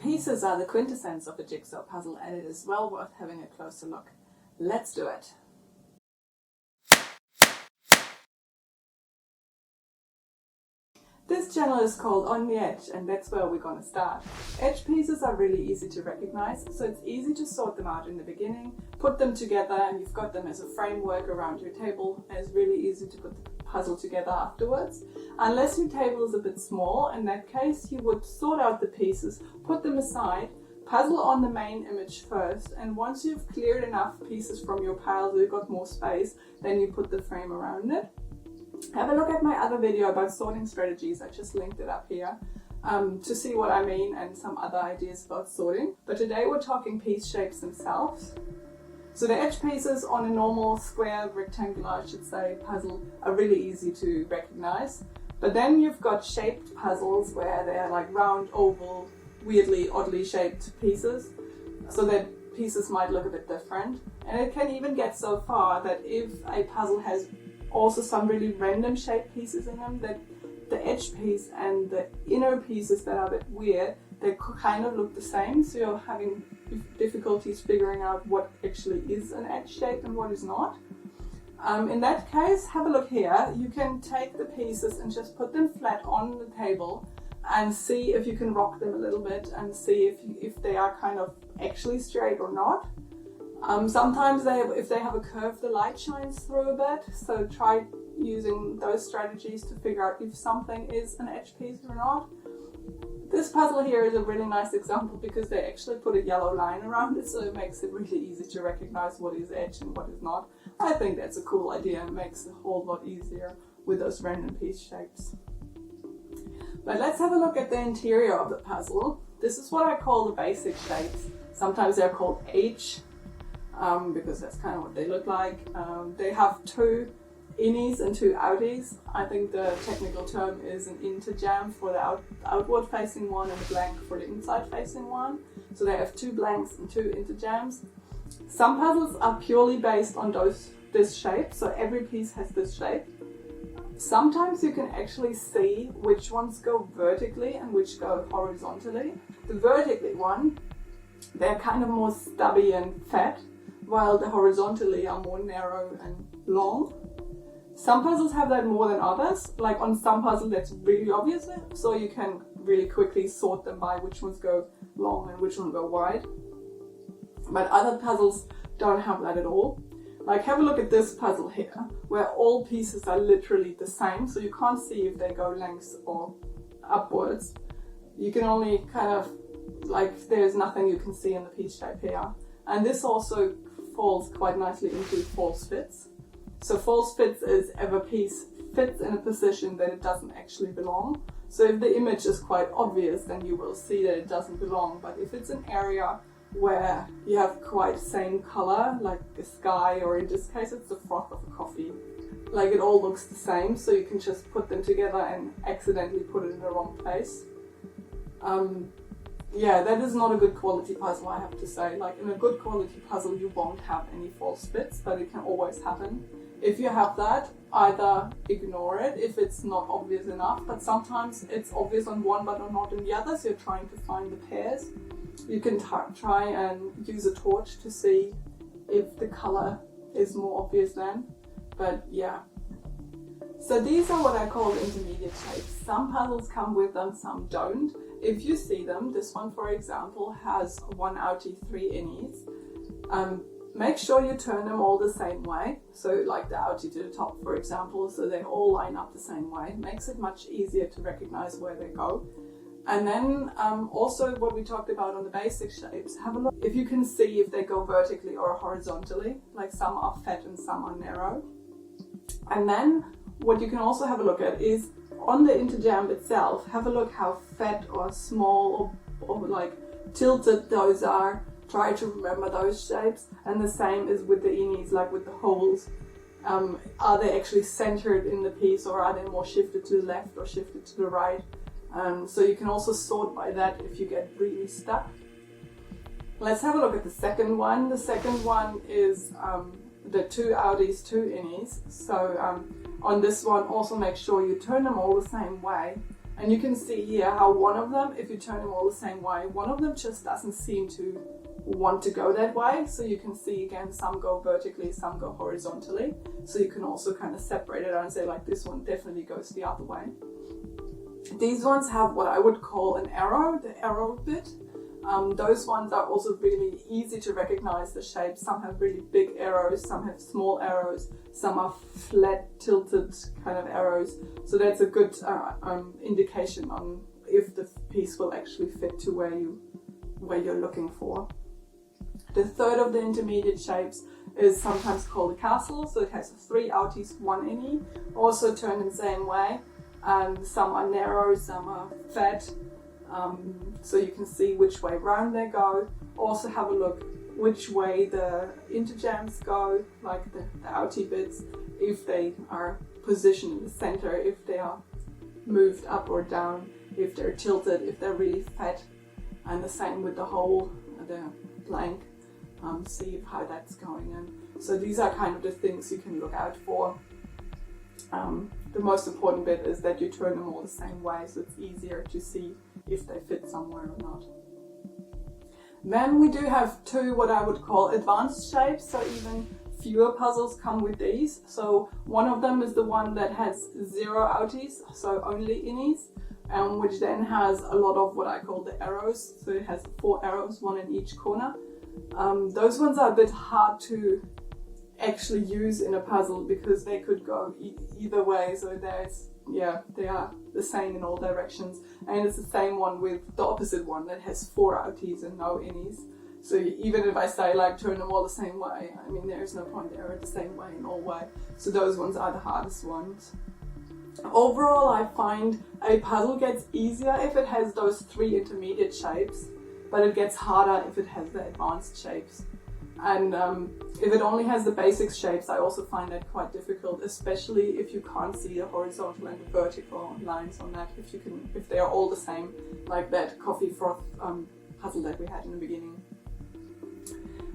pieces are the quintessence of a jigsaw puzzle, and it is well worth having a closer look. Let's do it! This channel is called On the Edge, and that's where we're going to start. Edge pieces are really easy to recognize, so it's easy to sort them out in the beginning, put them together, and you've got them as a framework around your table, and it's really easy to put the puzzle together afterwards. Unless your table is a bit small, in that case you would sort out the pieces, put them aside, puzzle on the main image first, and once you've cleared enough pieces from your pile so you've got more space, then you put the frame around it. Have a look at my other video about sorting strategies. I just linked it up here to see what I mean and some other ideas about sorting. But today we're talking piece shapes themselves. So the edge pieces on a normal square, rectangular, I should say, puzzle are really easy to recognize. But then you've got shaped puzzles where they're like round, oval, weirdly, oddly shaped pieces. So that pieces might look a bit different. And it can even get so far that if a puzzle has also some really random shaped pieces in them, that the edge piece and the inner pieces that are a bit weird, they kind of look the same, so you're having difficulties figuring out what actually is an edge shape and what is not. In that case, have a look here. You can take the pieces and just put them flat on the table and see if you can rock them a little bit and see if they are kind of actually straight or not. Sometimes if they have a curve, the light shines through a bit, so try using those strategies to figure out if something is an edge piece or not. This puzzle here is a really nice example because they actually put a yellow line around it, so it makes it really easy to recognize what is edge and what is not. I think that's a cool idea and makes it a whole lot easier with those random piece shapes. But let's have a look at the interior of the puzzle. This is what I call the basic shapes. Sometimes they're called H. Because that's kind of what they look like. They have two innies and two outies. I think the technical term is an interjamb for the outward facing one and a blank for the inside facing one. So they have two blanks and two interjambs. Some puzzles are purely based on this shape, so every piece has this shape. Sometimes you can actually see which ones go vertically and which go horizontally. The vertically one, they're kind of more stubby and fat, while the horizontally are more narrow and long. Some puzzles have that more than others. Like on some puzzles that's really obvious, so you can really quickly sort them by which ones go long and which ones go wide. But other puzzles don't have that at all. Like have a look at this puzzle here, where all pieces are literally the same, so you can't see if they go lengths or upwards. You can only kind of, like, there's nothing you can see in the piece shape here. And this also falls quite nicely into false fits. So false fits is if a piece fits in a position that it doesn't actually belong. So if the image is quite obvious, then you will see that it doesn't belong. But if it's an area where you have quite same color, like the sky, or in this case it's the froth of a coffee, like it all looks the same, so you can just put them together and accidentally put it in the wrong place. Yeah, that is not a good quality puzzle, I have to say. Like in a good quality puzzle you won't have any false fits, but it can always happen. If you have that, either ignore it if it's not obvious enough, but sometimes it's obvious on one but not on the other, so you're trying to find the pairs. You can try and use a torch to see if the color is more obvious then, but yeah. So these are what I call intermediate shapes. Some puzzles come with them, some don't. If you see them, this one for example has one outie, three innies. Make sure you turn them all the same way. So like the outie to the top for example, so they all line up the same way. It makes it much easier to recognize where they go. And then also what we talked about on the basic shapes, have a look if you can see if they go vertically or horizontally, like some are fat and some are narrow. And then what you can also have a look at is on the interjamb itself, have a look how fat or small or like tilted those are. Try to remember those shapes, and the same is with the innies, like with the holes. Are they actually centered in the piece, or are they more shifted to the left or shifted to the right? So you can also sort by that if you get really stuck. Let's have a look at the second one. The second one is the two outies, two innies. So on this one, also make sure you turn them all the same way. And you can see here how one of them, if you turn them all the same way, one of them just doesn't seem to want to go that way. So you can see again, some go vertically, some go horizontally. So you can also kind of separate it out and say like this one definitely goes the other way. These ones have what I would call an arrow, the arrow bit. Those ones are also really easy to recognize the shapes. Some have really big arrows, some have small arrows, some are flat tilted kind of arrows. So that's a good indication on if the piece will actually fit to where you're looking for. The third of the intermediate shapes is sometimes called a castle. So it has 3 outies, 1 innie, also turned the same way. Some are narrow, some are fat. So you can see which way round they go. Also have a look which way the interjambs go, like the outie bits, if they are positioned in the center, if they are moved up or down, if they're tilted, if they're really fat, and the same with the hole, the blank, see how that's going in. So these are kind of the things you can look out for. The most important bit is that you turn them all the same way, so it's easier to see if they fit somewhere or not. Then we do have 2 what I would call advanced shapes, so even fewer puzzles come with these. So one of them is the one that has 0 outies, so only innies, which then has a lot of what I call the arrows, so it has 4 arrows, 1 in each corner. Those ones are a bit hard to actually use in a puzzle because they could go either way, so they are the same in all directions, and it's the same one with the opposite one that has 4 outies and no innies. So even if I say like turn them all the same way, I mean there is no point, they're the same way in all way. So those ones are the hardest ones. Overall, I find a puzzle gets easier if it has those 3 intermediate shapes, but it gets harder if it has the advanced shapes. And if it only has the basic shapes, I also find that quite difficult, especially if you can't see the horizontal and the vertical lines on that, if they are all the same, like that coffee froth puzzle that we had in the beginning.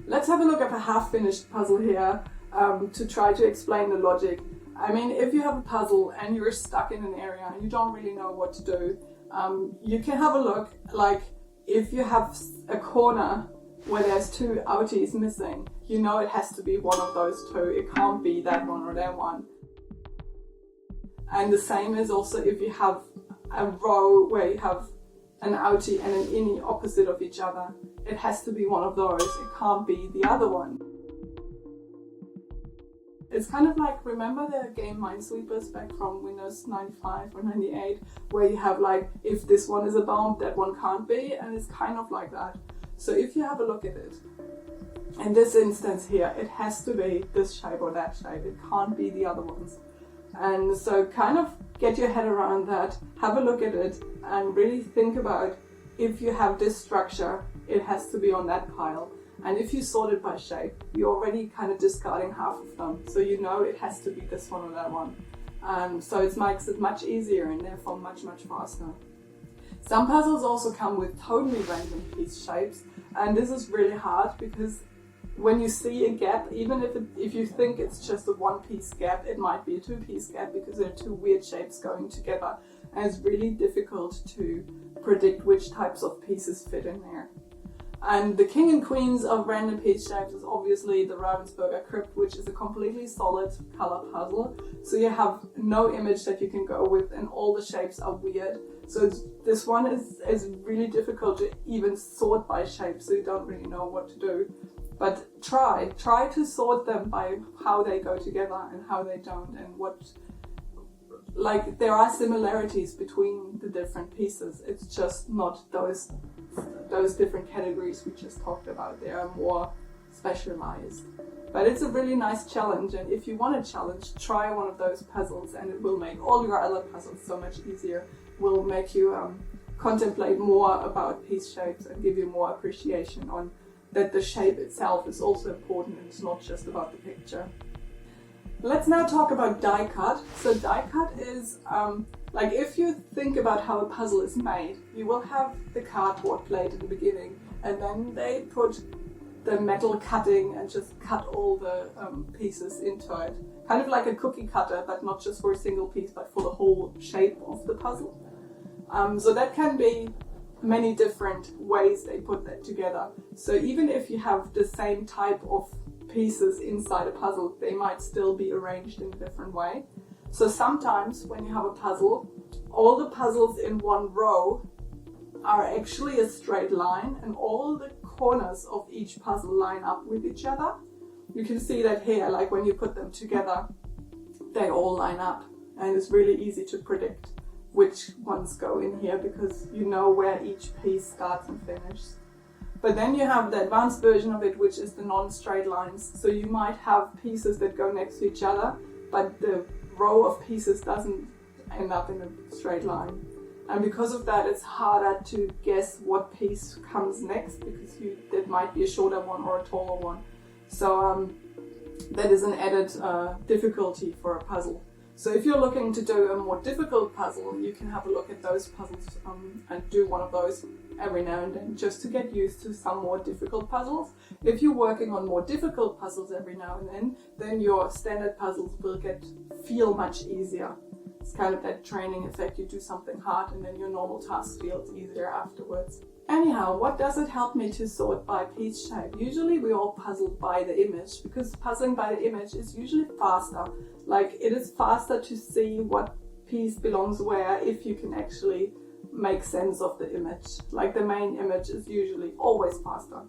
Let's have a look at a half-finished puzzle here to try to explain the logic. I mean, if you have a puzzle and you're stuck in an area and you don't really know what to do, you can have a look, like if you have a corner where there's 2 outies missing, you know it has to be one of those 2. It can't be that one or that one. And the same is also if you have a row where you have an outie and an innie opposite of each other. It has to be one of those. It can't be the other one. It's kind of like, remember the game Minesweepers back from Windows 95 or 98, where you have like, if this one is a bomb, that one can't be, and it's kind of like that. So if you have a look at it, in this instance here, it has to be this shape or that shape. It can't be the other ones. And so kind of get your head around that, have a look at it, and really think about, if you have this structure, it has to be on that pile. And if you sort it by shape, you're already kind of discarding half of them. So you know it has to be this one or that one. So it makes it much easier and therefore much, much faster. Some puzzles also come with totally random piece shapes, and this is really hard because when you see a gap, even if you think it's just a 1-piece gap, it might be a 2-piece gap because there are 2 weird shapes going together, and it's really difficult to predict which types of pieces fit in there. And the king and queens of random piece shapes is obviously the Ravensburger crypt, which is a completely solid color puzzle. So you have no image that you can go with, and all the shapes are weird. So this one is really difficult to even sort by shape, so you don't really know what to do. But try to sort them by how they go together and how they don't, and there are similarities between the different pieces. It's just not those different categories we just talked about. They are more specialized. But it's a really nice challenge, and if you want a challenge, try one of those puzzles and it will make all your other puzzles so much easier. Will make you contemplate more about piece shapes and give you more appreciation on that the shape itself is also important and it's not just about the picture. Let's now talk about die cut. So die cut is like, if you think about how a puzzle is made, you will have the cardboard plate at the beginning, and then they put the metal cutting and just cut all the pieces into it. Kind of like a cookie cutter, but not just for a single piece, but for the whole shape of the puzzle. So that can be many different ways they put that together. So even if you have the same type of pieces inside a puzzle, they might still be arranged in a different way. So sometimes when you have a puzzle, all the puzzles in one row are actually a straight line, and all the corners of each puzzle line up with each other. You can see that here, like when you put them together, they all line up, and it's really easy to predict which ones go in here because you know where each piece starts and finishes. But then you have the advanced version of it, which is the non-straight lines. So you might have pieces that go next to each other, but the row of pieces doesn't end up in a straight line. And because of that, it's harder to guess what piece comes next because there might be a shorter one or a taller one. So that is an added difficulty for a puzzle. So if you're looking to do a more difficult puzzle, you can have a look at those puzzles and do one of those every now and then just to get used to some more difficult puzzles. If you're working on more difficult puzzles every now and then your standard puzzles will feel much easier. It's kind of that training effect. You do something hard and then your normal task feels easier afterwards. Anyhow, what does it help me to sort by piece shape? Usually we all puzzle by the image because puzzling by the image is usually faster. Like it is faster to see what piece belongs where if you can actually make sense of the image. Like the main image is usually always faster.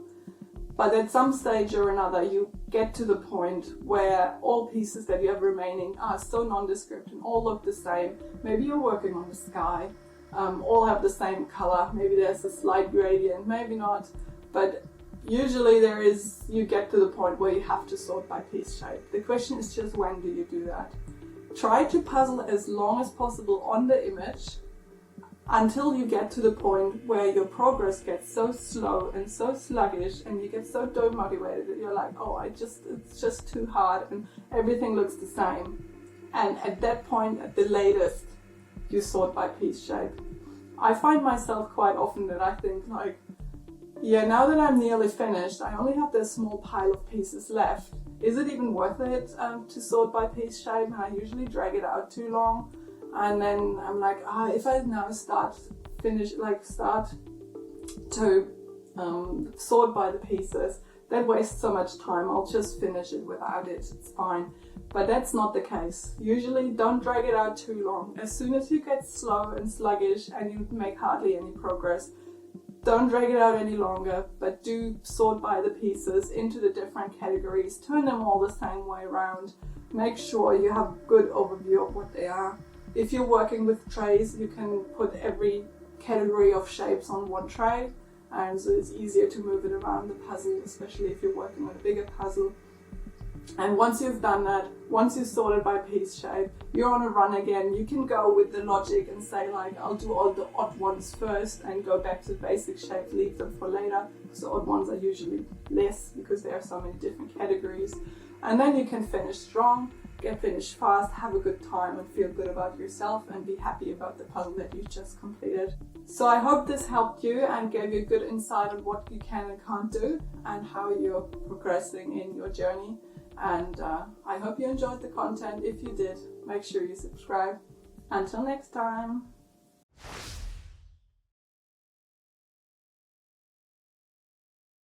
But at some stage or another, you get to the point where all pieces that you have remaining are so nondescript and all look the same. Maybe you're working on the sky, all have the same color. Maybe there's a slight gradient, maybe not. But usually you get to the point where you have to sort by piece shape. The question is just when do you do that? Try to puzzle as long as possible on the image until you get to the point where your progress gets so slow and so sluggish and you get so demotivated that you're like, oh, it's just too hard and everything looks the same. And at that point, at the latest, you sort by piece shape. I find myself quite often that I think like, yeah, now that I'm nearly finished, I only have this small pile of pieces left. Is it even worth it to sort by piece shape? And I usually drag it out too long. And then I'm like, if I now start to sort by the pieces, that wastes so much time. I'll just finish it without it. It's fine. But that's not the case. Usually don't drag it out too long. As soon as you get slow and sluggish and you make hardly any progress, don't drag it out any longer, but do sort by the pieces into the different categories. Turn them all the same way around. Make sure you have a good overview of what they are. If you're working with trays, you can put every category of shapes on one tray, and so it's easier to move it around the puzzle, especially if you're working on a bigger puzzle. And once you've done that, once you've sorted by piece shape, you're on a run again. You can go with the logic and say like, I'll do all the odd ones first and go back to the basic shape, leave them for later, because the odd ones are usually less because there are so many different categories. And then you can finish strong, get finished fast, have a good time and feel good about yourself and be happy about the puzzle that you just completed. So I hope this helped you and gave you a good insight on what you can and can't do and how you're progressing in your journey. And I hope you enjoyed the content. If you did, make sure you subscribe. Until next time.